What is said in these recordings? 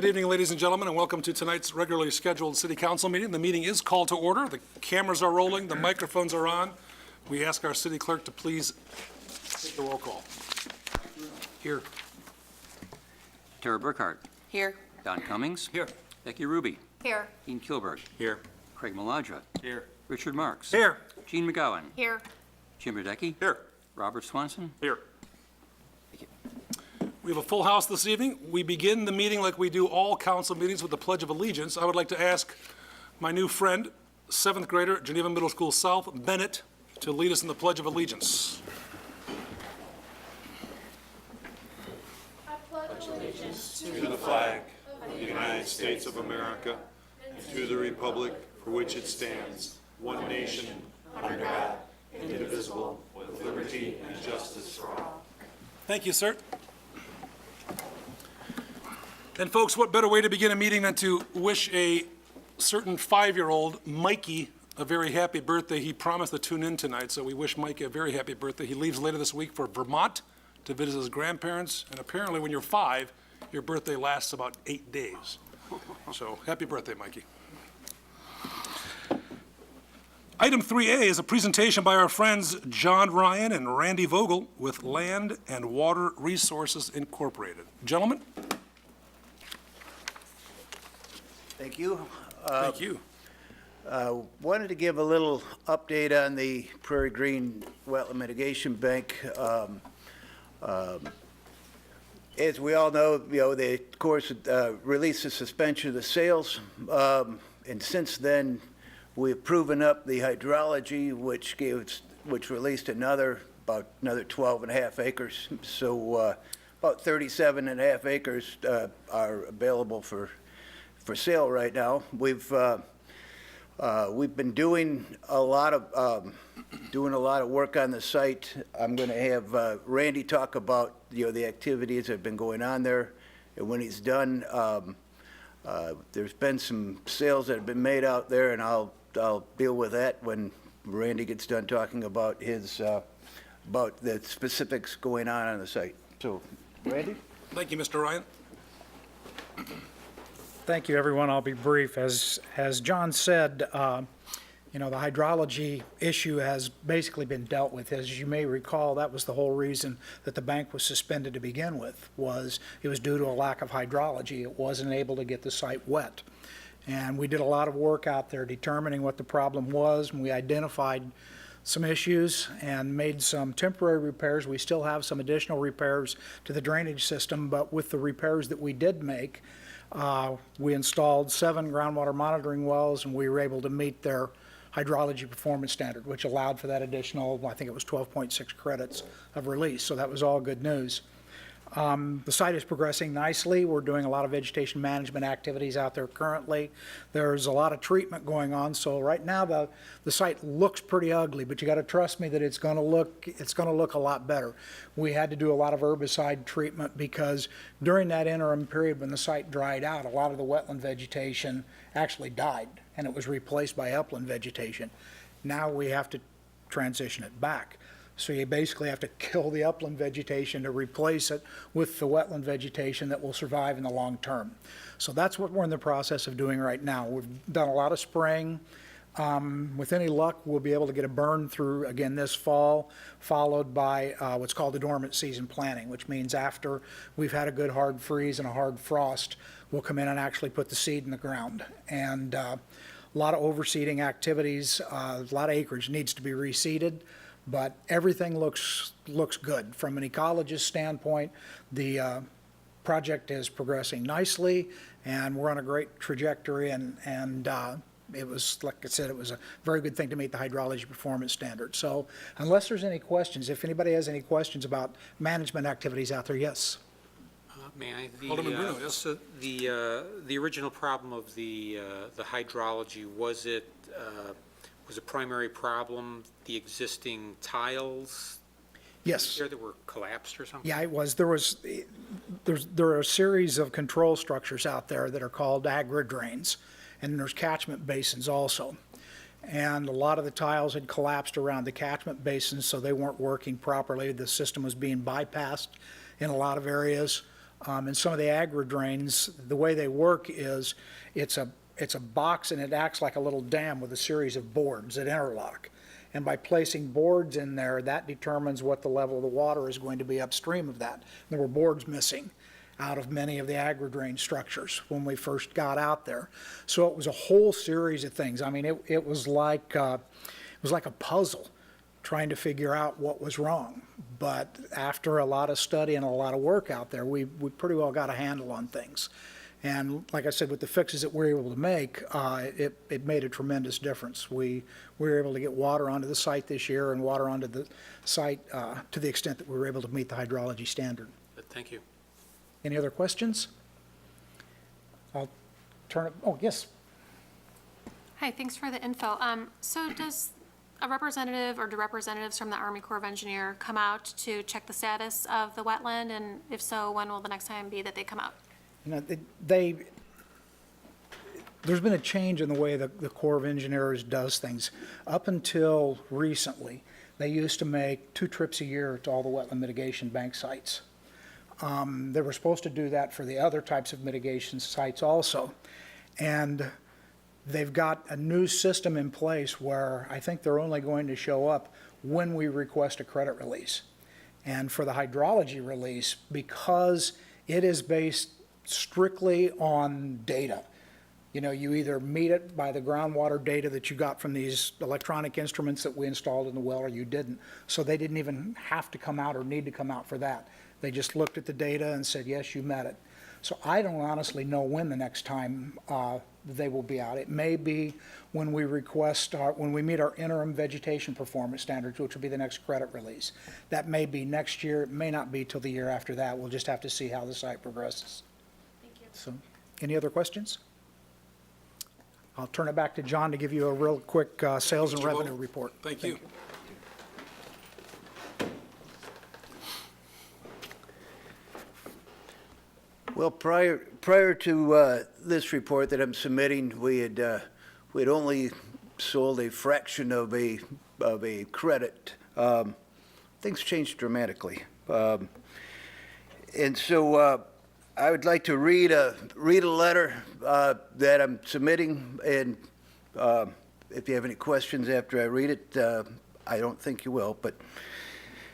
Good evening, ladies and gentlemen, and welcome to tonight's regularly scheduled City Council meeting. The meeting is called to order. The cameras are rolling. The microphones are on. We ask our city clerk to please take the roll call. Here. Tara Burkhart. Here. Don Cummings. Here. Becky Ruby. Here. Ian Kilberg. Here. Craig Maladra. Here. Richard Marks. Here. Gene McGowan. Here. Jim Radecki. Here. Robert Swanson. Here. Thank you. We have a full house this evening. We begin the meeting like we do all council meetings with the Pledge of Allegiance. I would like to ask my new friend, 7th grader at Geneva Middle School South, Bennett, to lead us in the Pledge of Allegiance. To the flag of the United States of America and to the republic for which it stands, one nation, under God, indivisible, with liberty and justice for all. Thank you, sir. And folks, what better way to begin a meeting than to wish a certain 5-year-old, Mikey, a very happy birthday. He promised to tune in tonight, so we wish Mikey a very happy birthday. He leaves later this week for Vermont to visit his grandparents, and apparently when you're 5, your birthday lasts about 8 days. So happy birthday, Mikey. Item 3A is a presentation by our friends John Ryan and Randy Vogel with Land and Water Resources Incorporated. Gentlemen? Thank you. Thank you. Wanted to give a little update on the Prairie Green Wetland Mitigation Bank. As we all know, they, of course, released the suspension of the sales, and since then, we've proven up the hydrology, which released about another 12.5 acres. So about 37.5 acres are available for sale right now. We've been doing a lot of work on the site. I'm going to have Randy talk about the activities that have been going on there, and when he's done, there's been some sales that have been made out there, and I'll deal with that when Randy gets done talking about about the specifics going on the site. So, Randy? Thank you, Mr. Ryan. Thank you, everyone. I'll be brief. As John said, the hydrology issue has basically been dealt with. As you may recall, that was the whole reason that the bank was suspended to begin with, it was due to a lack of hydrology. It wasn't able to get the site wet. And we did a lot of work out there determining what the problem was, and we identified some issues and made some temporary repairs. We still have some additional repairs to the drainage system, but with the repairs that we did make, we installed 7 groundwater monitoring wells, and we were able to meet their hydrology performance standard, which allowed for that additional, I think it was 12.6 credits of release. So that was all good news. The site is progressing nicely. We're doing a lot of vegetation management activities out there currently. There's a lot of treatment going on. So right now the site looks pretty ugly, but you got to trust me that it's going to look a lot better. We had to do a lot of herbicide treatment because during that interim period when the site dried out, a lot of the wetland vegetation actually died, and it was replaced by upland vegetation. Now we have to transition it back. So you basically have to kill the upland vegetation to replace it with the wetland vegetation that will survive in the long term. So that's what we're in the process of doing right now. We've done a lot of spraying. With any luck, we'll be able to get a burn through again this fall, followed by what's called the dormant season planting, which means after we've had a good hard freeze and a hard frost, we'll come in and actually put the seed in the ground. And a lot of overseeding activities, a lot of acreage needs to be reseeded. But everything looks good. From an ecologist standpoint, the project is progressing nicely, and we're on a great trajectory, and it was, like I said, it was a very good thing to meet the hydrology performance standard. So unless there's any questions, if anybody has any questions about management activities out there, yes. May I? Alderman Bruno, yes. So the original problem of the hydrology, was it was a primary problem the existing tiles Yes. there that were collapsed or something? Yeah, it was. There are a series of control structures out there that are called agri-drains, and there's catchment basins also. And a lot of the tiles had collapsed around the catchment basins, so they weren't working properly. The system was being bypassed in a lot of areas. And some of the agri-drains, the way they work is it's a box and it acts like a little dam with a series of boards that interlock. And by placing boards in there, that determines what the level of the water is going to be upstream of that. There were boards missing out of many of the agri-drain structures when we first got out there. So it was a whole series of things. I mean, it was like a puzzle trying to figure out what was wrong. But after a lot of study and a lot of work out there, we pretty well got a handle on things. And like I said, with the fixes that we were able to make, it made a tremendous difference. We were able to get water onto the site this year and water onto the site to the extent that we were able to meet the hydrology standard. Thank you. Any other questions? I'll turn it, oh, yes. Hi, thanks for the info. So does a representative or do representatives from the Army Corps of Engineer come out to check the status of the wetland? And if so, when will the next time be that they come out? You know, there's been a change in the way the Corps of Engineers does things. Up until recently, they used to make 2 trips a year to all the wetland mitigation bank sites. They were supposed to do that for the other types of mitigation sites also. And they've got a new system in place where I think they're only going to show up when we request a credit release. And for the hydrology release, because it is based strictly on data. You know, you either meet it by the groundwater data that you got from these electronic instruments that we installed in the well, or you didn't. So they didn't even have to come out or need to come out for that. They just looked at the data and said, yes, you met it. So I don't honestly know when the next time they will be out. It may be when we when we meet our interim vegetation performance standards, which will be the next credit release. That may be next year. It may not be till the year after that. We'll just have to see how the site progresses. Thank you. So, any other questions? I'll turn it back to John to give you a real quick sales and Mr. Wolf. revenue report. Thank you. Well, prior to this report that I'm submitting, we'd only sold a fraction of a credit. Things changed dramatically, and so I would like to read a letter that I'm submitting, and if you have any questions after I read it, I don't think you will. But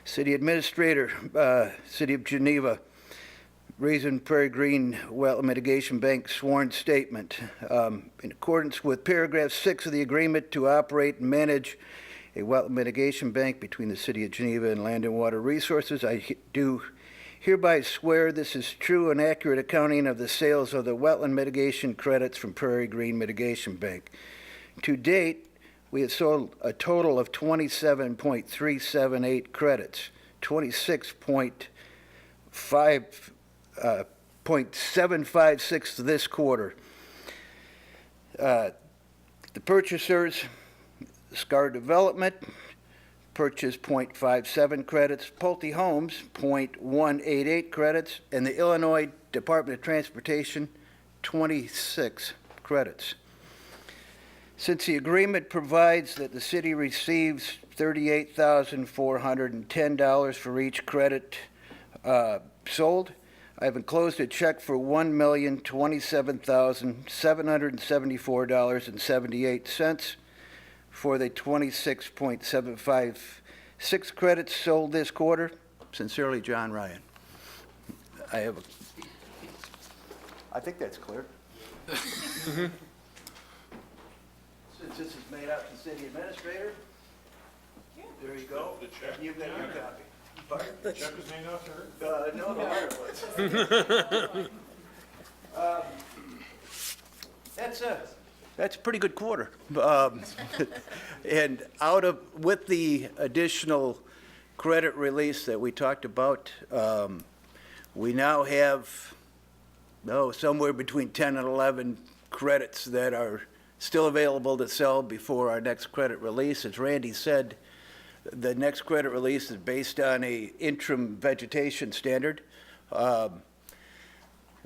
City Administrator, City of Geneva. Reason Prairie Green Wetland Mitigation Bank sworn statement. In accordance with paragraph 6 of the agreement to operate and manage a wetland mitigation bank between the City of Geneva and Land and Water Resources, I do hereby swear this is true and accurate accounting of the sales of the wetland mitigation credits from Prairie Green Mitigation Bank. To date, we have sold a total of 27.378 credits, 0.756 this quarter. The purchasers, Scar Development, purchased 0.57 credits, Pulte Homes, 0.188 credits, and the Illinois Department of Transportation, 26 credits. Since the agreement provides that the city receives $38,410 for each credit sold, I have enclosed a check for $1,027,774.78 for the 26.756 credits sold this quarter. Sincerely, John Ryan. I think that's clear. Since this is made out to the city administrator, there you go. The check. You've got your copy. Pardon? The check was made out to her? No, the wire was. That's a pretty good quarter. And with the additional credit release that we talked about, we now have, somewhere between 10 and 11 credits that are still available to sell before our next credit release. As Randy said, the next credit release is based on a interim vegetation standard. We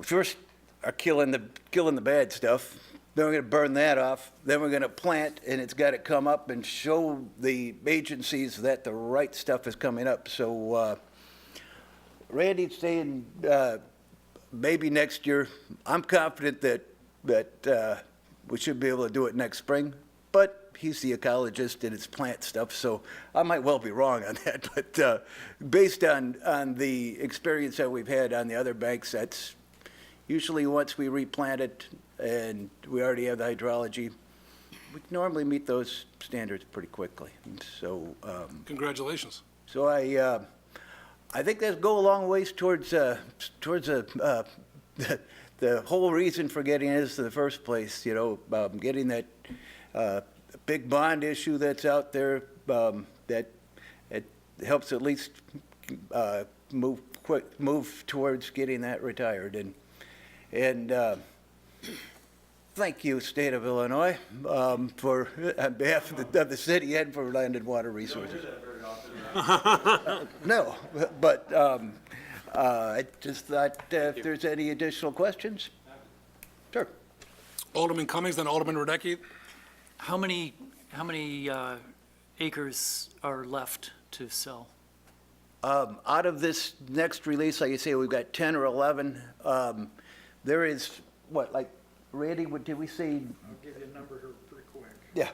first are killing the bad stuff. Then we're going to burn that off. Then we're going to plant, and it's got to come up and show the agencies that the right stuff is coming up. So Randy's saying maybe next year. I'm confident that we should be able to do it next spring, but he's the ecologist and it's plant stuff, so I might well be wrong on that. But based on the experience that we've had on the other banks, that's usually once we replant it and we already have the hydrology, we normally meet those standards pretty quickly. And so, Congratulations. so I think that go a long ways towards the whole reason for getting this in the first place. You know, getting that big bond issue that's out there that it helps at least move towards getting that retired. And thank you, State of Illinois, for on behalf of the city and for Land and Water Resources. No, but I just thought if there's any additional questions? Sure. Alderman Cummings, then Alderman Radecki. How many acres are left to sell? Out of this next release, like you say, we've got 10 or 11. There is, what, like, Randy, what did we say? I'll give you a number here pretty quick. Yeah.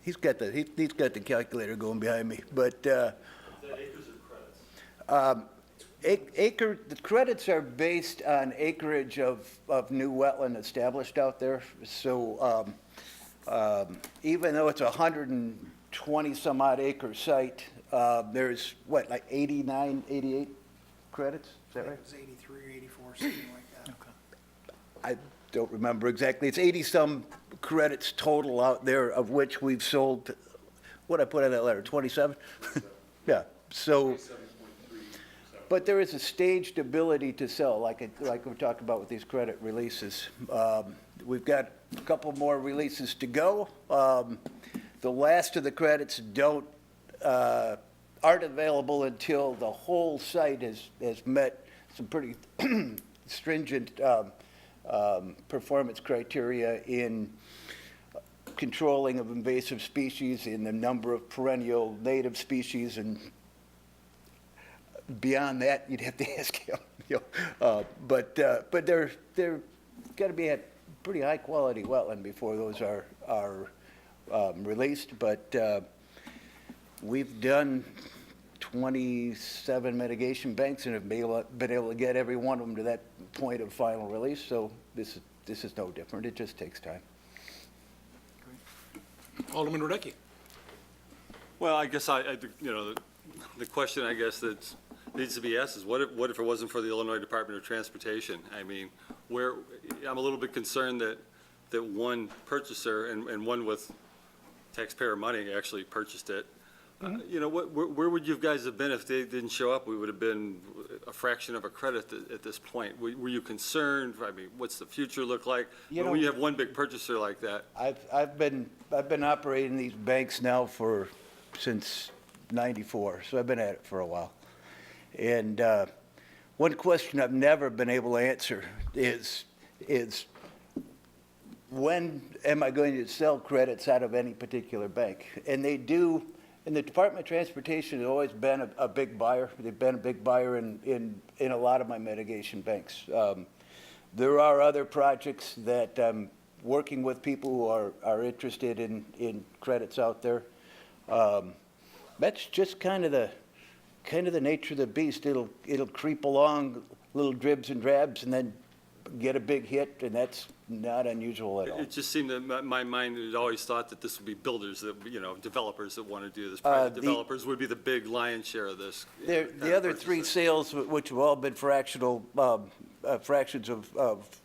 He's got the calculator going behind me, but. Is that acres or credits? The credits are based on acreage of new wetland established out there. So even though it's a 120 some odd acre site, there's what, like 89, 88 credits? Is that right? It was 83, 84, something like that. Okay. I don't remember exactly. It's 80-some credits total out there, of which we've sold, what I put on that letter, 27? Yeah, so, but there is a staged ability to sell, like we talked about with these credit releases. We've got a couple more releases to go. The last of the credits aren't available until the whole site has met some pretty stringent performance criteria in controlling of invasive species, in the number of perennial native species, and beyond that, you'd have to ask him. You know, but they're got to be at pretty high quality wetland before those are released. But we've done 27 mitigation banks and have been able to get every one of them to that point of final release. So this is no different. It just takes time. Alderman Radecki. Well, I guess the question I guess that needs to be asked is what if it wasn't for the Illinois Department of Transportation? I mean, I'm a little bit concerned that one purchaser and one with taxpayer money actually purchased it. You know, where would you guys have been if they didn't show up? We would have been a fraction of a credit at this point. Were you concerned? I mean, what's the future look like? When you have one big purchaser like that? I've been operating these banks now since '94, so I've been at it for a while. And one question I've never been able to answer is when am I going to sell credits out of any particular bank? And they do. And the Department of Transportation has always been a big buyer. They've been a big buyer in a lot of my mitigation banks. There are other projects that I'm working with people who are interested in credits out there. That's just kind of the nature of the beast. It'll creep along little dribs and drabs and then get a big hit, and that's not unusual at all. It just seemed that my mind had always thought that this would be builders, developers that want to do this. Private developers would be the big lion's share of this. The other three sales, which have all been fractions of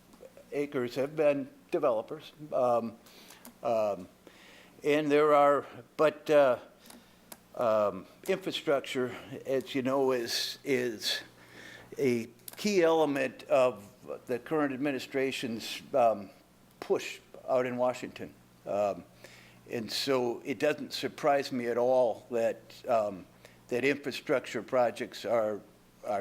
acres, have been developers. And there are, but infrastructure, as you know, is a key element of the current administration's push out in Washington. And so it doesn't surprise me at all that infrastructure projects are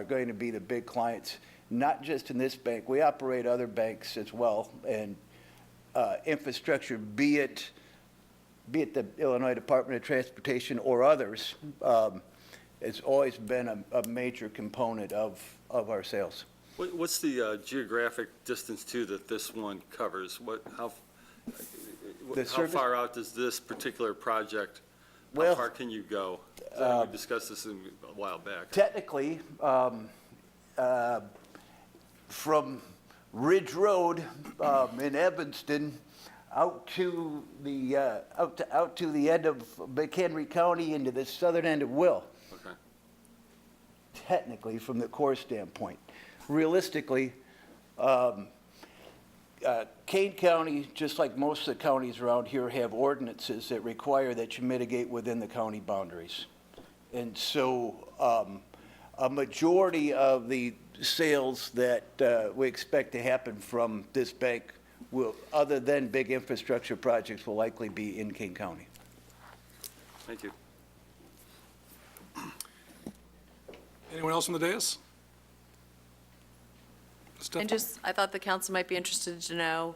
going to be the big clients, not just in this bank. We operate other banks as well, and infrastructure, be it the Illinois Department of Transportation or others, has always been a major component of our sales. What's the geographic distance too that this one covers? How service- far out does this particular project, how Well, far can you go? I think we discussed this a while back. Technically, from Ridge Road in Evanston out to the end of McHenry County into the southern end of Will. Okay. Technically, from the Corps standpoint. Realistically, Kane County, just like most of the counties around here, have ordinances that require that you mitigate within the county boundaries. And so a majority of the sales that we expect to happen from this bank will, other than big infrastructure projects, will likely be in Kane County. Thank you. Anyone else on the dais? Steph- And just, I thought the council might be interested to know,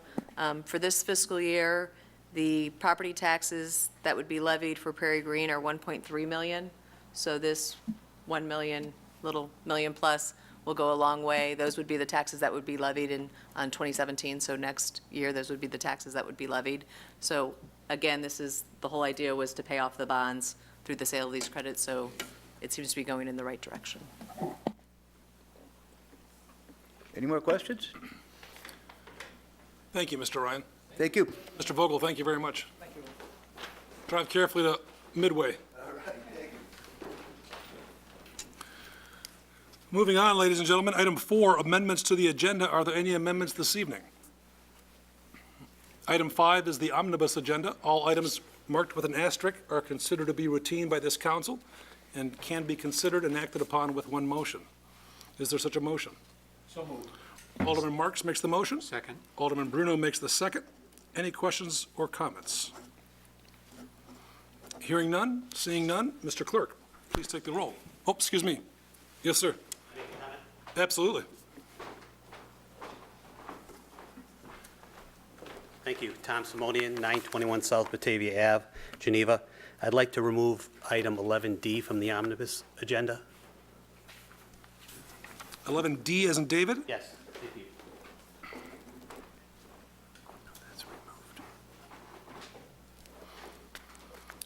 for this fiscal year, the property taxes that would be levied for Prairie Green are 1.3 million. So this 1 million, little million plus, will go a long way. Those would be the taxes that would be levied on 2017. So next year, those would be the taxes that would be levied. So again, the whole idea was to pay off the bonds through the sale of these credits. So it seems to be going in the right direction. Any more questions? Thank you, Mr. Ryan. Thank you. Mr. Vogel, thank you very much. Thank you. Drive carefully to Midway. Moving on, ladies and gentlemen, item 4, amendments to the agenda. Are there any amendments this evening? Item 5 is the omnibus agenda. All items marked with an asterisk are considered to be routine by this council and can be considered and acted upon with one motion. Is there such a motion? So moved. Alderman Marks makes the motion. Second. Alderman Bruno makes the second. Any questions or comments? Hearing none, seeing none, Mr. Clerk, please take the roll. Oh, excuse me. Yes, sir. Absolutely. Thank you. Tom Simonian, 921 South Batavia Ave, Geneva. I'd like to remove item 11D from the omnibus agenda. 11D as in David? Yes. Thank you.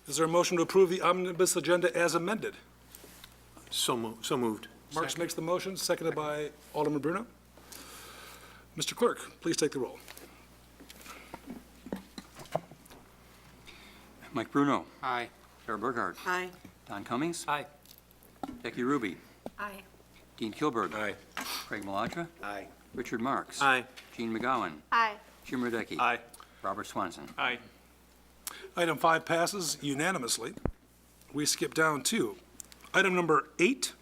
Is there a motion to approve the omnibus agenda as amended? So moved. Marks makes the motion, seconded by Alderman Bruno. Mr. Clerk, please take the roll. Mike Bruno. Aye. Sarah Burkhart. Aye. Don Cummings. Aye. Becky Ruby. Aye. Dean Kilburg. Aye. Craig Maladra. Aye. Richard Marks. Aye. Gene McGowan. Aye. Jim Radecki. Aye. Robert Swanson. Aye. Item 5 passes unanimously. We skip down to item number 8,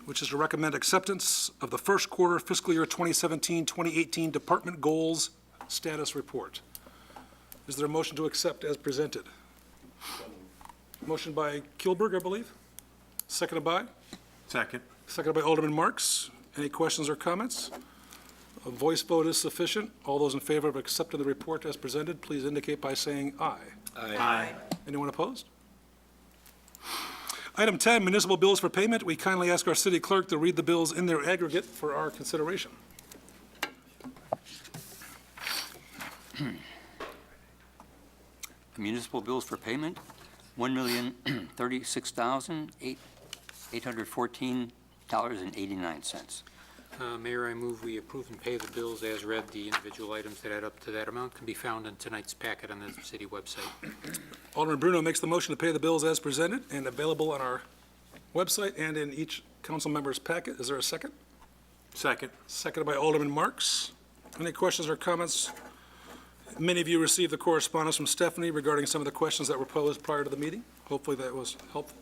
which is to recommend acceptance of the first quarter fiscal year 2017-2018 Department Goals Status Report. Is there a motion to accept as presented? Motion by Kilburg, I believe. Seconded by? Second. Seconded by Alderman Marks. Any questions or comments? A voice vote is sufficient. All those in favor of accepting the report as presented, please indicate by saying aye. Aye. Anyone opposed? Item 10, municipal bills for payment. We kindly ask our city clerk to read the bills in their aggregate for our consideration. Municipal bills for payment, $1,036,814.89. Mayor, I move we approve and pay the bills as read. The individual items that add up to that amount can be found in tonight's packet on the city website. Alderman Bruno makes the motion to pay the bills as presented and available on our website and in each council member's packet. Is there a second? Second. Seconded by Alderman Marks. Any questions or comments? Many of you received the correspondence from Stephanie regarding some of the questions that were posed prior to the meeting. Hopefully that was helpful.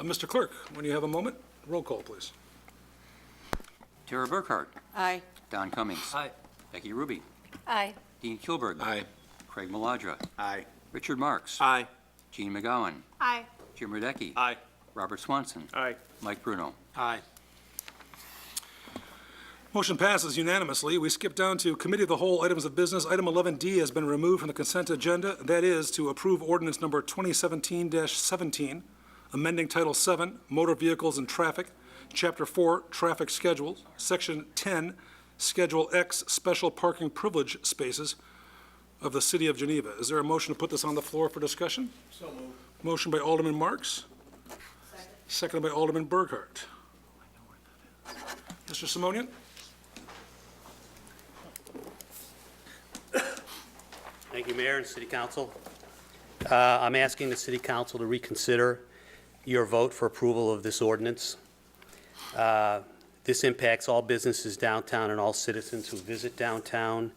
Mr. Clerk, when you have a moment, roll call, please. Tara Burkhart. Aye. Don Cummings. Aye. Becky Ruby. Aye. Dean Kilburg. Aye. Craig Maladra. Aye. Richard Marks. Aye. Gene McGowan. Aye. Jim Radecki. Aye. Robert Swanson. Aye. Mike Bruno. Aye. Motion passes unanimously. We skip down to Committee of the Whole items of business. Item 11D has been removed from the consent agenda. That is to approve ordinance number 2017-17, amending Title VII, Motor Vehicles and Traffic, Chapter 4, Traffic Schedules, Section 10, Schedule X, Special Parking Privilege Spaces of the City of Geneva. Is there a motion to put this on the floor for discussion? So moved. Motion by Alderman Marks. Seconded by Alderman Burghardt. Mr. Simonian? Thank you, Mayor and City Council. I'm asking the City Council to reconsider your vote for approval of this ordinance. This impacts all businesses downtown and all citizens who visit downtown.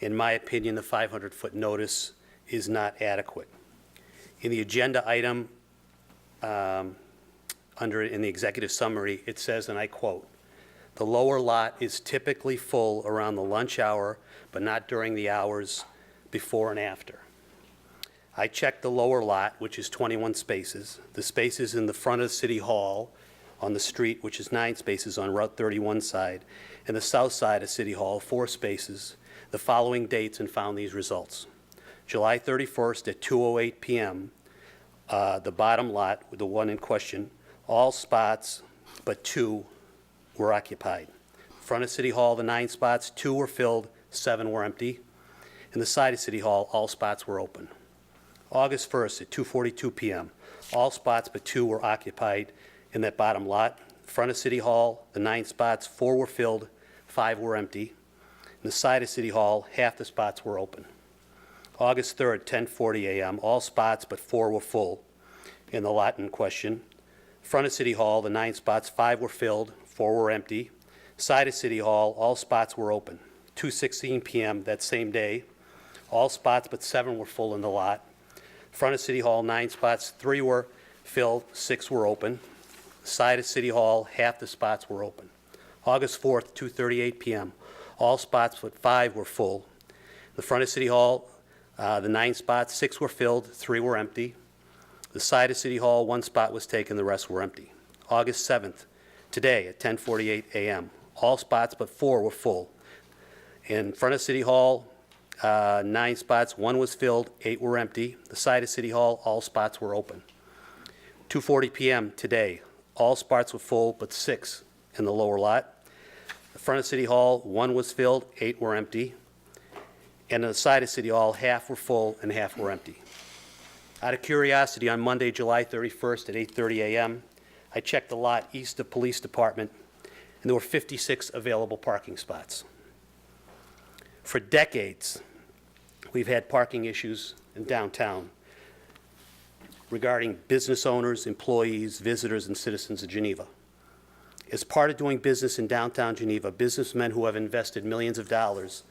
In my opinion, the 500-foot notice is not adequate. In the agenda item, in the executive summary, it says, and I quote, "The lower lot is typically full around the lunch hour, but not during the hours before and after." I checked the lower lot, which is 21 spaces, the spaces in the front of City Hall on the street, which is 9 spaces on Route 31 side, and the south side of City Hall, 4 spaces, the following dates, and found these results. July 31st at 2:08 p.m., the bottom lot, the one in question, all spots but 2 were occupied. Front of City Hall, the 9 spots, 2 were filled, 7 were empty. In the side of City Hall, all spots were open. August 1st at 2:42 p.m., all spots but 2 were occupied in that bottom lot. Front of City Hall, the 9 spots, 4 were filled, 5 were empty. In the side of City Hall, half the spots were open. August 3rd, 10:40 a.m., all spots but 4 were full in the lot in question. Front of City Hall, the 9 spots, 5 were filled, 4 were empty. Side of City Hall, all spots were open. 2:16 p.m. that same day, all spots but 7 were full in the lot. Front of City Hall, 9 spots, 3 were filled, 6 were open. Side of City Hall, half the spots were open. August 4th, 2:38 p.m., all spots but 5 were full. The front of City Hall, the 9 spots, 6 were filled, 3 were empty. The side of City Hall, 1 spot was taken, the rest were empty. August 7th, today at 10:48 a.m., all spots but 4 were full. In front of City Hall, 9 spots, 1 was filled, 8 were empty. The side of City Hall, all spots were open. 2:40 p.m. today, all spots were full but 6 in the lower lot. The front of City Hall, 1 was filled, 8 were empty. And on the side of City Hall, half were full and half were empty. Out of curiosity, on Monday, July 31st at 8:30 a.m., I checked the lot east of Police Department, and there were 56 available parking spots. For decades, we've had parking issues in downtown regarding business owners, employees, visitors, and citizens of Geneva. As part of doing business in downtown Geneva, businessmen who have invested millions of dollars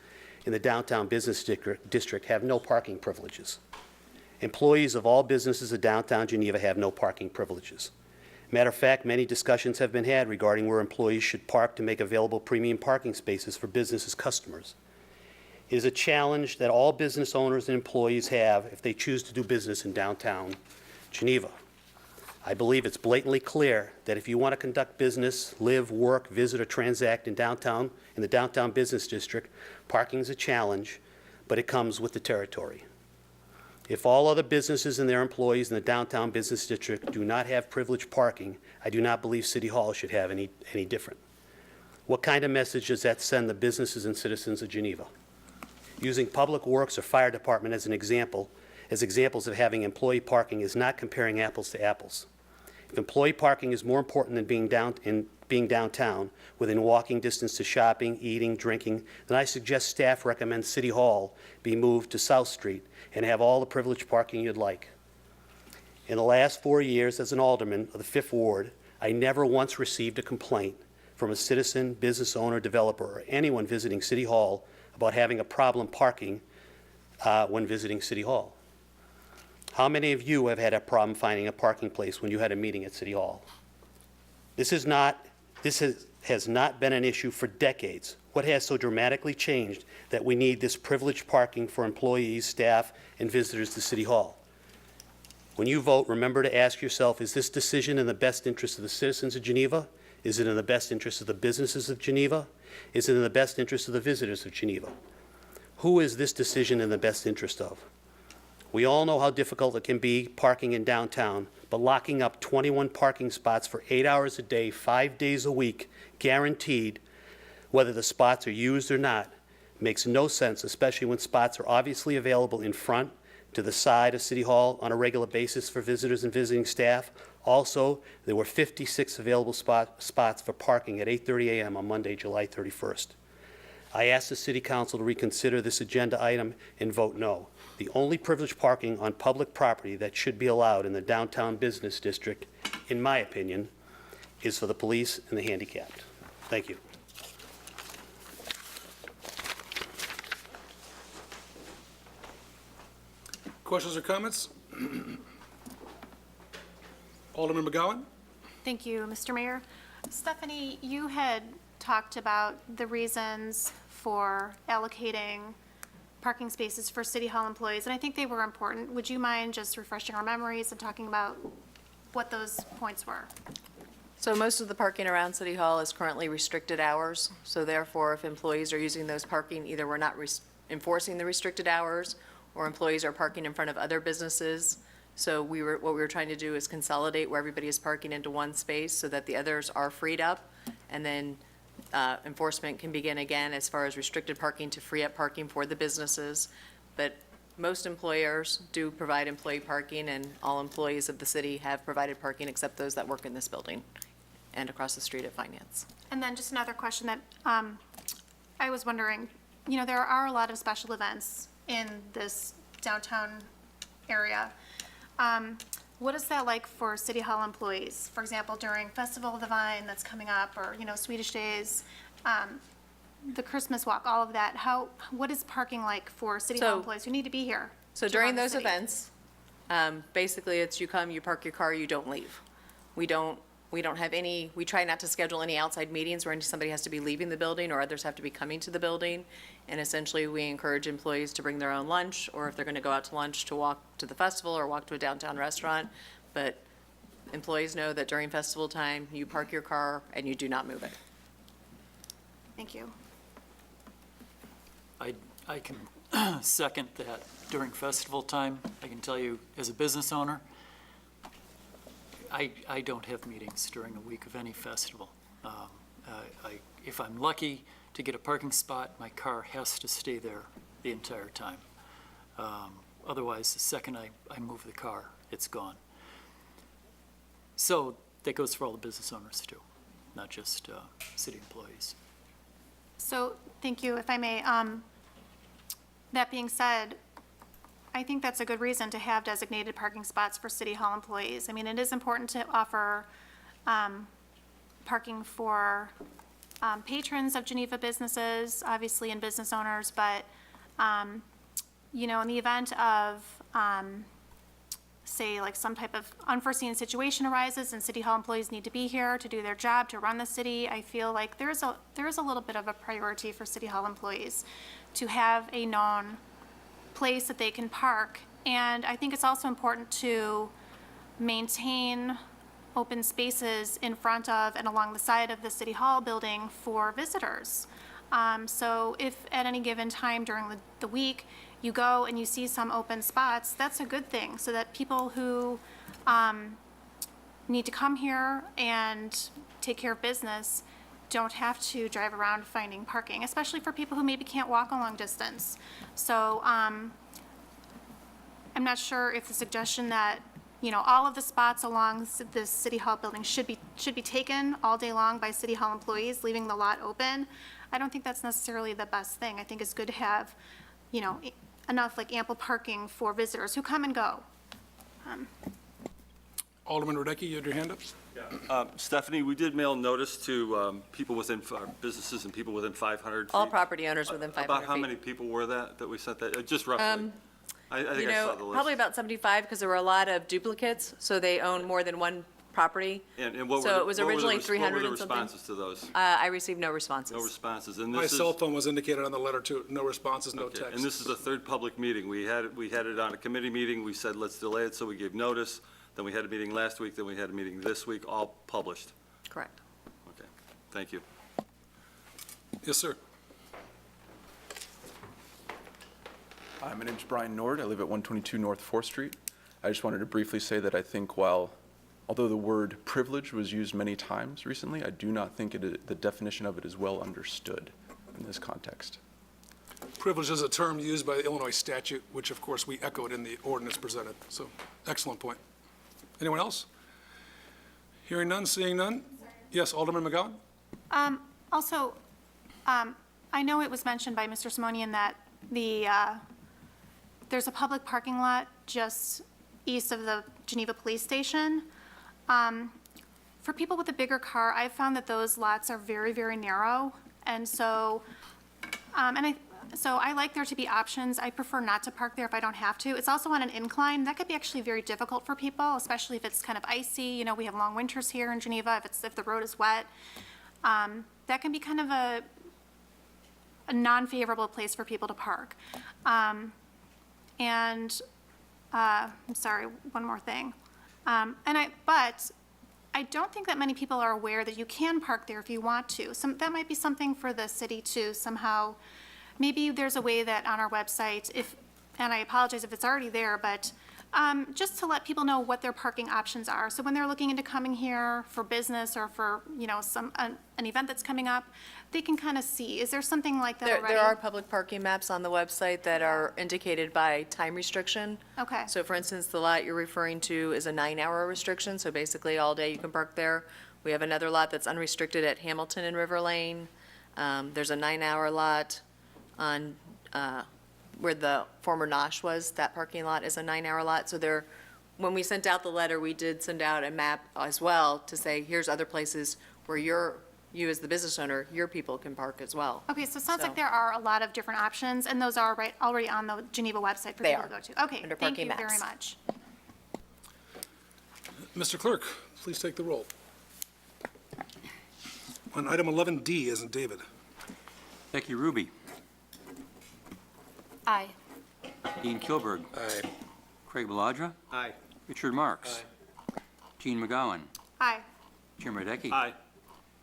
in the downtown business district have no parking privileges. Employees of all businesses of downtown Geneva have no parking privileges. Matter of fact, many discussions have been had regarding where employees should park to make available premium parking spaces for businesses' customers. It is a challenge that all business owners and employees have if they choose to do business in downtown Geneva. I believe it's blatantly clear that if you want to conduct business, live, work, visit, or transact in the downtown business district, parking is a challenge, but it comes with the territory. If all other businesses and their employees in the downtown business district do not have privileged parking, I do not believe City Hall should have any different. What kind of message does that send the businesses and citizens of Geneva? Using Public Works or Fire Department as examples of having employee parking is not comparing apples to apples. If employee parking is more important than being downtown, within walking distance to shopping, eating, drinking, then I suggest staff recommend City Hall be moved to South Street and have all the privileged parking you'd like. In the last 4 years as an alderman of the 5th Ward, I never once received a complaint from a citizen, business owner, developer, or anyone visiting City Hall about having a problem parking when visiting City Hall. How many of you have had a problem finding a parking place when you had a meeting at City Hall? This has not been an issue for decades. What has so dramatically changed that we need this privileged parking for employees, staff, and visitors to City Hall? When you vote, remember to ask yourself, is this decision in the best interest of the citizens of Geneva? Is it in the best interest of the businesses of Geneva? Is it in the best interest of the visitors of Geneva? Who is this decision in the best interest of? We all know how difficult it can be parking in downtown, but locking up 21 parking spots for 8 hours a day, 5 days a week, guaranteed, whether the spots are used or not, makes no sense, especially when spots are obviously available in front, to the side of City Hall on a regular basis for visitors and visiting staff. Also, there were 56 available spots for parking at 8:30 a.m. on Monday, July 31st. I ask the City Council to reconsider this agenda item and vote no. The only privileged parking on public property that should be allowed in the downtown business district, in my opinion, is for the police and the handicapped. Thank you. Questions or comments? Alderman McGowan? Thank you, Mr. Mayor. Stephanie, you had talked about the reasons for allocating parking spaces for City Hall employees, and I think they were important. Would you mind just refreshing our memories and talking about what those points were? So most of the parking around City Hall is currently restricted hours, so therefore, if employees are using those parking, either we're not enforcing the restricted hours, or employees are parking in front of other businesses. So what we were trying to do is consolidate where everybody is parking into one space so that the others are freed up, and then enforcement can begin again as far as restricted parking to free up parking for the businesses. But most employers do provide employee parking, and all employees of the city have provided parking except those that work in this building and across the street at Finance. And then just another question that I was wondering, there are a lot of special events in this downtown area. What is that like for City Hall employees? For example, during Festival of the Vine that's coming up, or, Swedish Days, the Christmas Walk, all of that. What is parking like for City Hall So- employees who need to be here? So to during run the those city? events, basically it's you come, you park your car, you don't leave. We don't have any, we try not to schedule any outside meetings where somebody has to be leaving the building or others have to be coming to the building. And essentially, we encourage employees to bring their own lunch, or if they're going to go out to lunch, to walk to the festival or walk to a downtown restaurant. But employees know that during festival time, you park your car and you do not move it. Thank you. I can second that. During festival time, I can tell you, as a business owner, I don't have meetings during a week of any festival. If I'm lucky to get a parking spot, my car has to stay there the entire time. Otherwise, the second I move the car, it's gone. So that goes for all the business owners too, not just city employees. So, thank you, if I may. That being said, I think that's a good reason to have designated parking spots for City Hall employees. I mean, it is important to offer parking for patrons of Geneva businesses, obviously, and business owners, but, in the event of, say, like some type of unforeseen situation arises and City Hall employees need to be here to do their job, to run the city, I feel like there is a little bit of a priority for City Hall employees to have a known place that they can park. And I think it's also important to maintain open spaces in front of and along the side of the City Hall building for visitors. So if at any given time during the week, you go and you see some open spots, that's a good thing, so that people who need to come here and take care of business don't have to drive around finding parking, especially for people who maybe can't walk a long distance. So I'm not sure if the suggestion that, all of the spots along the City Hall building should be taken all day long by City Hall employees, leaving the lot open. I don't think that's necessarily the best thing. I think it's good to have, enough ample parking for visitors who come and go. Alderman Radecki, you had your hand up? Stephanie, we did mail notice to people within, businesses and people within 500 feet. All property owners within 500 feet. About how many people were that we sent that, just roughly? I think I saw the list. Probably about 75, because there were a lot of duplicates, so they own more than one property. And what were So the- it was what were the originally res- 300 What were and the something. responses to those? I received no responses. No responses, and My this is. cell phone was indicated on the letter too. No responses, no Okay, text. and this is the third public meeting. We had it on a committee meeting. We said, let's delay it, so we gave notice. Then we had a meeting last week, then we had a meeting this week, all published. Correct. Okay, thank you. Yes, sir. Hi, my name's Brian Nord. I live at 122 North 4th Street. I just wanted to briefly say that I think although the word privilege was used many times recently, I do not think the definition of it is well understood in this context. Privilege is a term used by the Illinois statute, which of course we echoed in the ordinance presented. So, excellent point. Anyone else? Hearing none, seeing none? Yes, Alderman McGowan? Also, I know it was mentioned by Mr. Simonian that there's a public parking lot just east of the Geneva Police Station. For people with a bigger car, I've found that those lots are very, very narrow. And so, so I like there to be options. I prefer not to park there if I don't have to. It's also on an incline. That could be actually very difficult for people, especially if it's kind of icy. You know, we have long winters here in Geneva, if the road is wet. That can be kind of a non-favorable place for people to park. I'm sorry, one more thing. But I don't think that many people are aware that you can park there if you want to. That might be something for the city to somehow, maybe there's a way that on our website, and I apologize if it's already there, but just to let people know what their parking options are. So when they're looking into coming here for business or for, you know, an event that's coming up, they can kind of see. Is there something like that already? There are public parking maps on the website that are indicated by time restriction. Okay. So for instance, the lot you're referring to is a 9-hour restriction, so basically all day you can park there. We have another lot that's unrestricted at Hamilton and River Lane. There's a 9-hour lot on where the former Nosh was. That parking lot is a 9-hour lot. So when we sent out the letter, we did send out a map as well to say, here's other places where you as the business owner, your people can park as well. Okay, so it sounds like there are a lot of different options, and those are already on the Geneva website for They people to are, go to. Okay, under thank parking you very maps. much. Mr. Clerk, please take the roll. On item 11D, as in David. Becky Ruby. Aye. Dean Kilberg. Aye. Craig Baladra. Aye. Richard Marks. Gene McGowan. Aye. Jim Radecki. Aye.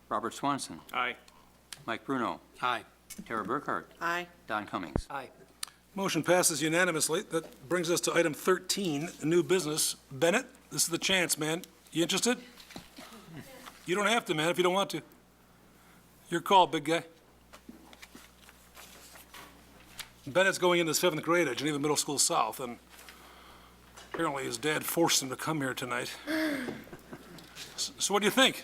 Robert Swanson. Aye. Mike Bruno. Aye. Tara Burkhart. Aye. Don Cummings. Aye. Motion passes unanimously. That brings us to item 13, new business. Bennett, this is the chance, man. You interested? You don't have to, man, if you don't want to. Your call, big guy. Bennett's going into 7th grade at Geneva Middle School South, and apparently his dad forced him to come here tonight. So what do you think?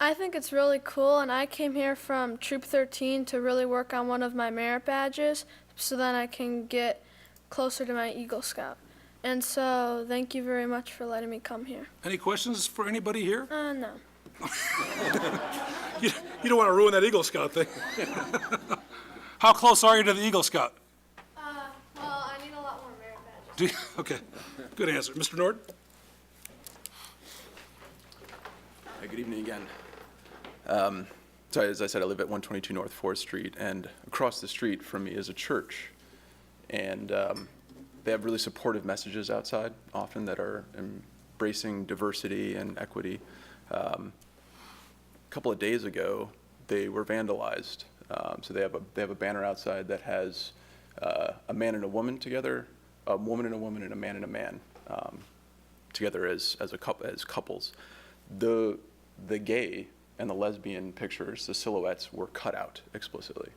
I think it's really cool, and I came here from Troop 13 to really work on one of my merit badges so then I can get closer to my Eagle Scout. And so thank you very much for letting me come here. Any questions for anybody here? No. You don't want to ruin that Eagle Scout thing. How close are you to the Eagle Scout? Well, I need a lot more merit badges. Okay, good answer. Mr. Nord? Hi, good evening again. So as I said, I live at 122 North 4th Street, and across the street from me is a church. And they have really supportive messages outside, often that are embracing diversity and equity. A couple of days ago, they were vandalized. So they have a banner outside that has a man and a woman together, a woman and a woman, and a man together as couples. The gay and the lesbian pictures, the silhouettes, were cut out explicitly.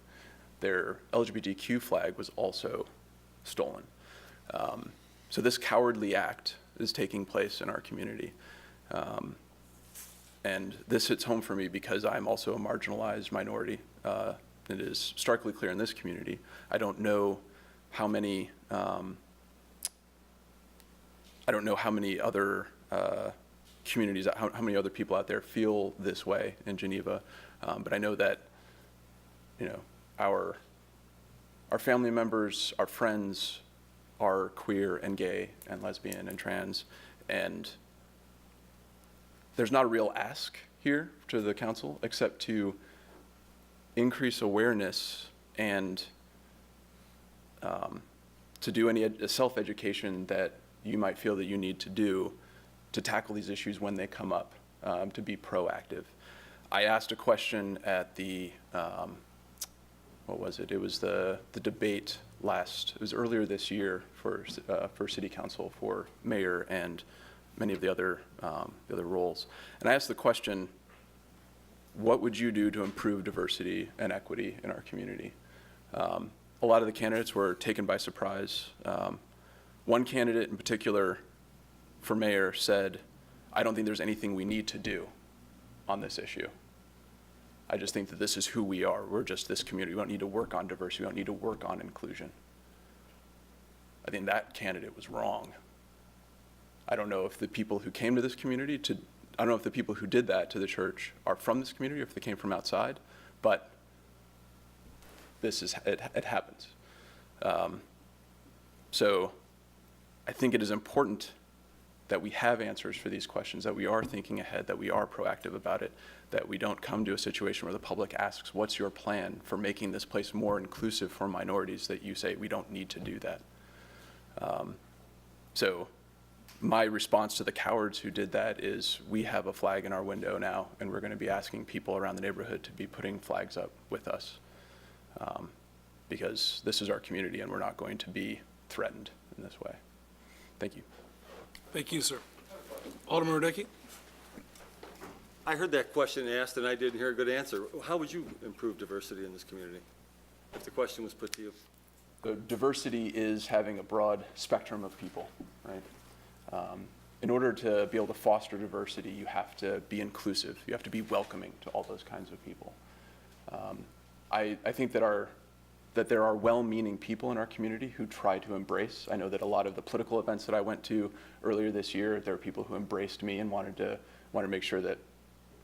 Their LGBTQ flag was also stolen. So this cowardly act is taking place in our community. And this hits home for me because I'm also a marginalized minority. It is starkly clear in this community. I don't know how many other communities, how many other people out there feel this way in Geneva. But I know that, you know, our family members, our friends are queer and gay and lesbian and trans, and there's not a real ask here to the council except to increase awareness and to do any self-education that you might feel that you need to do to tackle these issues when they come up, to be proactive. I asked a question at the, what was it? It was the debate it was earlier this year for city council, for mayor, and many of the other roles. And I asked the question, what would you do to improve diversity and equity in our community? A lot of the candidates were taken by surprise. One candidate in particular for mayor said, I don't think there's anything we need to do on this issue. I just think that this is who we are. We're just this community. We don't need to work on diversity. We don't need to work on inclusion. I think that candidate was wrong. I don't know if the people who came to this community I don't know if the people who did that to the church are from this community or if they came from outside, but it happens. So I think it is important that we have answers for these questions, that we are thinking ahead, that we are proactive about it, that we don't come to a situation where the public asks, what's your plan for making this place more inclusive for minorities, that you say we don't need to do that. So my response to the cowards who did that is, we have a flag in our window now, and we're going to be asking people around the neighborhood to be putting flags up with us, because this is our community and we're not going to be threatened in this way. Thank you. Thank you, sir. Alderman Radecki? I heard that question asked, and I didn't hear a good answer. How would you improve diversity in this community, if the question was put to you? So diversity is having a broad spectrum of people, right? In order to be able to foster diversity, you have to be inclusive. You have to be welcoming to all those kinds of people. I think that there are well-meaning people in our community who try to embrace. I know that a lot of the political events that I went to earlier this year, there were people who embraced me and wanted to make sure that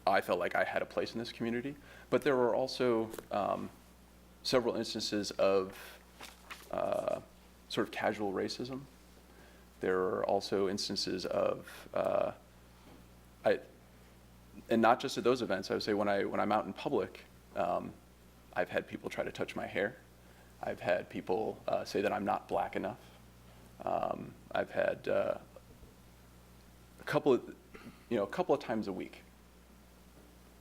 I felt like I had a place in this community. But there were also several instances of sort of casual racism. There are also instances of, and not just at those events, I would say when I'm out in public, I've had people try to touch my hair. I've had people say that I'm not black enough. I've had a couple of times a week,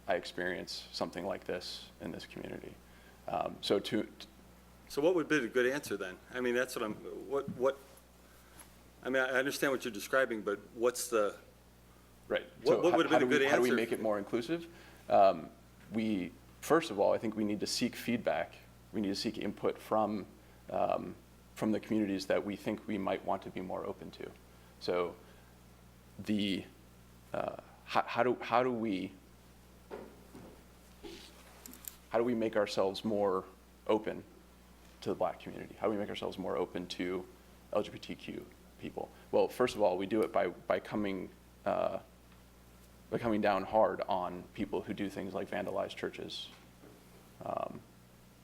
I experience something like this in this community. So what would be the good answer then? I mean, that's what I mean, I understand what you're describing, but what's the, right. What would have been a good answer? How do we make it more inclusive? First of all, I think we need to seek feedback. We need to seek input from the communities that we think we might want to be more open to. So how do we make ourselves more open to the black community? How do we make ourselves more open to LGBTQ people? Well, first of all, we do it by coming down hard on people who do things like vandalize churches,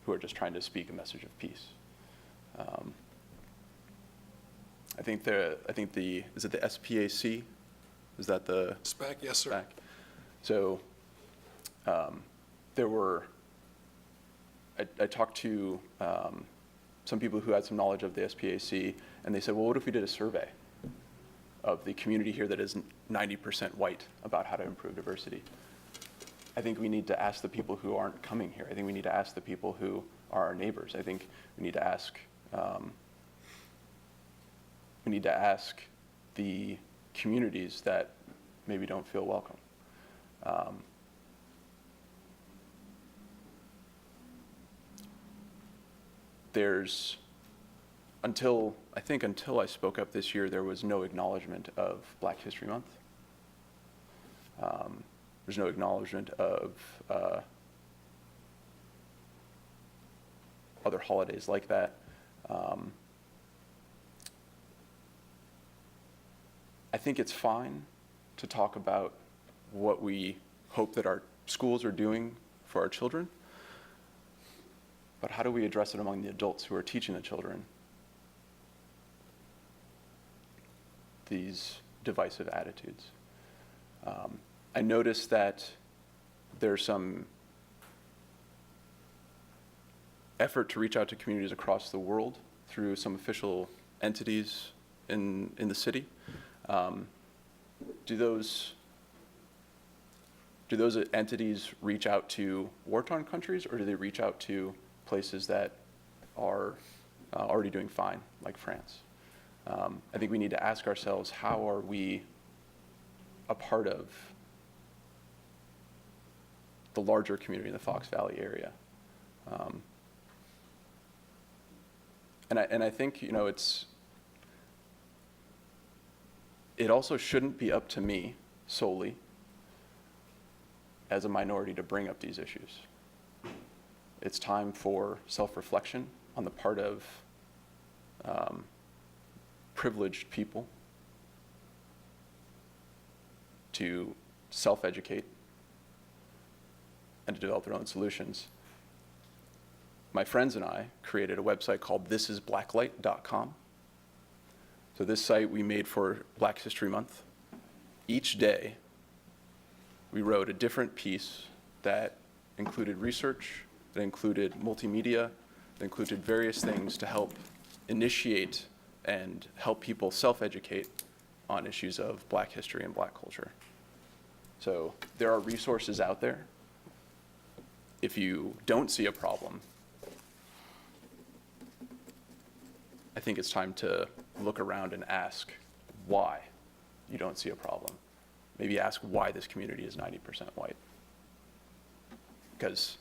who are just trying to speak a message of peace. I think is it the SPAC? Is that the SPAC, yes, sir. SPAC? So I talked to some people who had some knowledge of the SPAC, and they said, well, what if we did a survey of the community here that is 90% white about how to improve diversity? I think we need to ask the people who aren't coming here. I think we need to ask the people who are our neighbors. I think we need to ask the communities that maybe don't feel welcome. Until I spoke up this year, there was no acknowledgement of Black History Month. There's no acknowledgement of other holidays like that. I think it's fine to talk about what we hope that our schools are doing for our children, but how do we address it among the adults who are teaching the children these divisive attitudes? I noticed that there's some effort to reach out to communities across the world through some official entities in the city. Do those entities reach out to war-torn countries, or do they reach out to places that are already doing fine, like France. I think we need to ask ourselves, how are we a part of the larger community in the Fox Valley area? And I think, you know, it also shouldn't be up to me solely as a minority to bring up these issues. It's time for self-reflection on the part of privileged people to self-educate and to develop their own solutions. My friends and I created a website called thisisblacklight.com. So this site we made for Black History Month. Each day, we wrote a different piece that included research, that included multimedia, that included various things to help initiate and help people self-educate on issues of Black history and Black culture. So there are resources out there. If you don't see a problem, I think it's time to look around and ask why you don't see a problem. Maybe ask why this community is 90% white. Because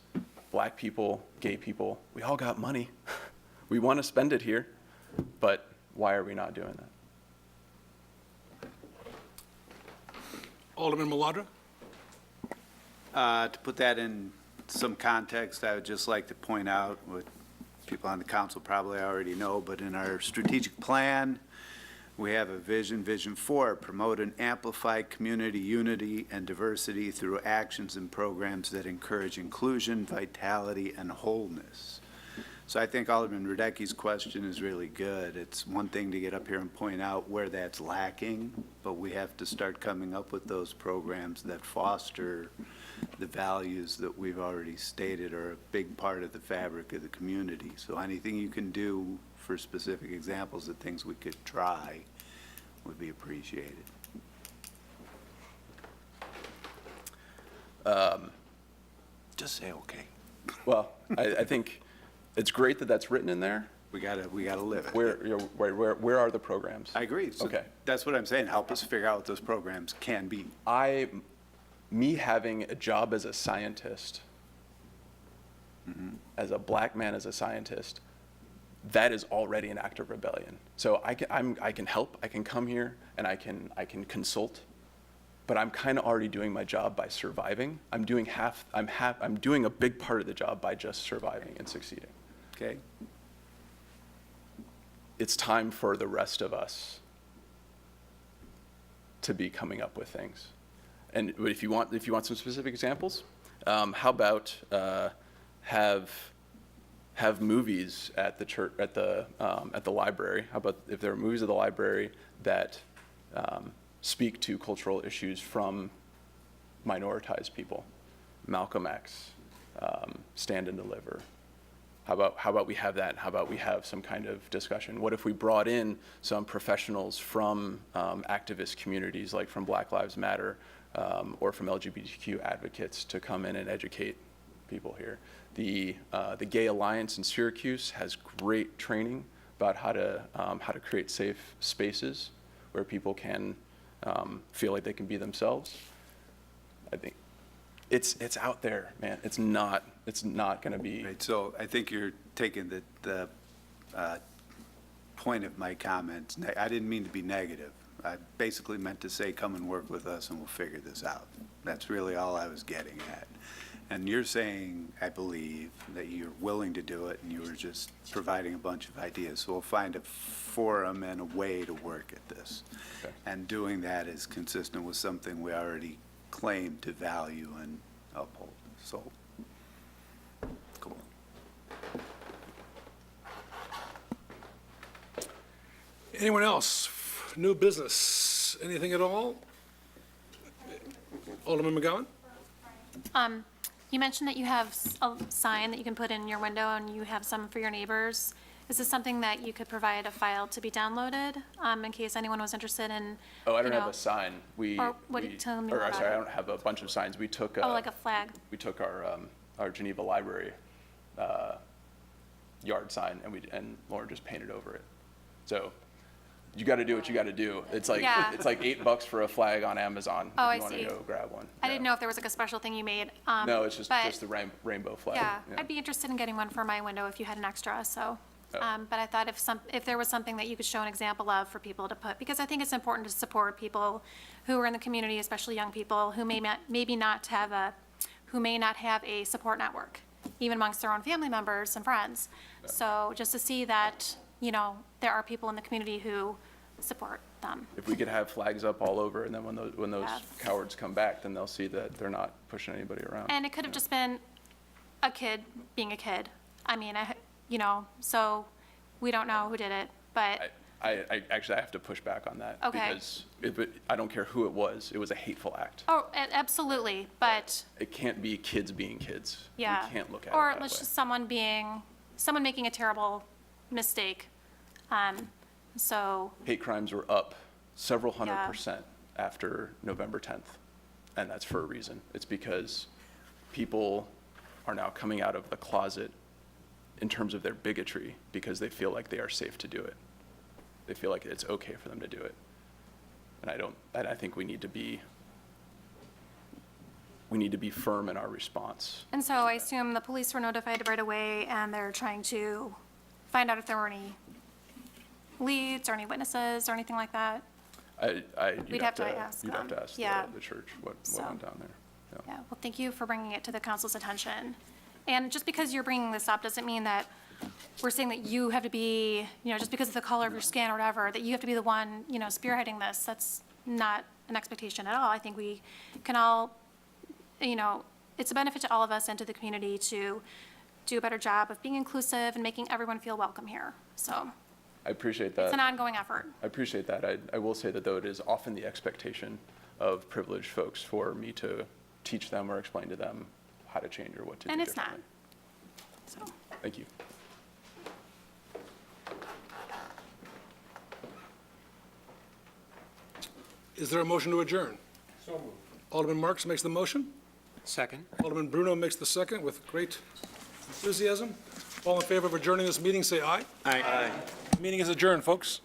Black people, gay people, we all got money. We want to spend it here, but why are we not doing that? Alderman Maladra? To put that in some context, I would just like to point out what people on the council probably already know, but in our strategic plan, we have a Vision 4, promote and amplify community unity and diversity through actions and programs that encourage inclusion, vitality, and wholeness. So I think Alderman Radecki's question is really good. It's one thing to get up here and point out where that's lacking, but we have to start coming up with those programs that foster the values that we've already stated are a big part of the fabric of the community. So anything you can do for specific examples of things we could try would be appreciated. Just say okay. Well, I think it's great that that's written in there. We gotta live it. Where are the programs? I agree. So Okay. that's what I'm saying. Help us figure out what those programs can be. Me having a job as a scientist, as a Black man as a scientist, that is already an act of rebellion. So I can help, I can come here, and I can consult, but I'm kind of already doing my job by surviving. I'm doing a big part of the job by just surviving and succeeding. Okay? It's time for the rest of us to be coming up with things. And if you want some specific examples, how about have movies at the church, at the library? How about if there are movies at the library that speak to cultural issues from minoritized people? Malcolm X, Stand and Deliver. How about we have that? How about we have some kind of discussion? What if we brought in some professionals from activist communities, like from Black Lives Matter, or from LGBTQ advocates, to come in and educate people here? The Gay Alliance in Syracuse has great training about how to create safe spaces where people can feel like they can be themselves. I think it's out there, man. It's not going to be. Right, so I think you're taking the point of my comments. I didn't mean to be negative. I basically meant to say, come and work with us and we'll figure this out. That's really all I was getting at. And you're saying, I believe, that you're willing to do it and you were just providing a bunch of ideas. So we'll find a forum and a way to work at this. Okay. And doing that is consistent with something we already claim to value and uphold. So, cool. Anyone else? New business? Anything at all? Alderman McGowan? You mentioned that you have a sign that you can put in your window and you have some for your neighbors. Is this something that you could provide a file to be downloaded, in case anyone was interested in, Oh, I don't you have know, a sign. tell me Or, more sorry, about I it. don't have a bunch of signs. We took Oh, like a flag? we took our Geneva library yard sign, and Lauren just painted over it. So you got to do what you got to do. It's like Yeah. it's like $8 for a flag on Amazon Oh, if I you want see. to go grab one. I Yeah. didn't know if there was like a special thing you made. No, it's just but- the rainbow flag. Yeah, I'd be interested in getting one for my window if you had an extra, so. Oh. But I thought if there was something that you could show an example of for people to put, because I think it's important to support people who are in the community, especially young people, who may not have a support network, even amongst their own family members and friends. So just to see that, there are people in the community who support them. If we could have flags up all over, and then when those Yeah. cowards come back, then they'll see that they're not pushing anybody around. And it could have just been a kid being a kid. I mean, so we don't know who did it, but, I actually have to push back on that. Okay. Because I don't care who it was a hateful act. oh, absolutely, but, It can't be kids being kids. yeah. We can't look at it Or that let's way. just someone making a terrible mistake. So, Hate crimes were up several Yeah. 100% after November 10th, and that's for a reason. It's because people are now coming out of the closet in terms of their bigotry because they feel like they are safe to do it. They feel like it's okay for them to do it. And I think we need to be firm in our response. and so I assume the police were notified right away, and they're trying to find out if there were any leads or any witnesses or anything like that. You'd have to ask You'd have them. to ask Yeah. the church what So. went down there. Yeah. Yeah, well, thank you for bringing it to the council's attention. And just because you're bringing this up doesn't mean that we're saying that you have to be, just because of the color of your skin or whatever, that you have to be the one, spearheading this. That's not an expectation at all. I think we can all, it's a benefit to all of us and to the community to do a better job of being inclusive and making everyone feel welcome here. So I appreciate it's an that. ongoing effort. I appreciate that. I will say that, though, it is often the expectation of privileged folks for me to teach them or explain to them how to change or what to do And it's not. differently. So. Thank you. Is there a motion to adjourn? So moved. Alderman Marks makes the motion. Second? Alderman Bruno makes the second with great enthusiasm. All in favor of adjourning this meeting, say aye. Aye. Meeting is adjourned, folks.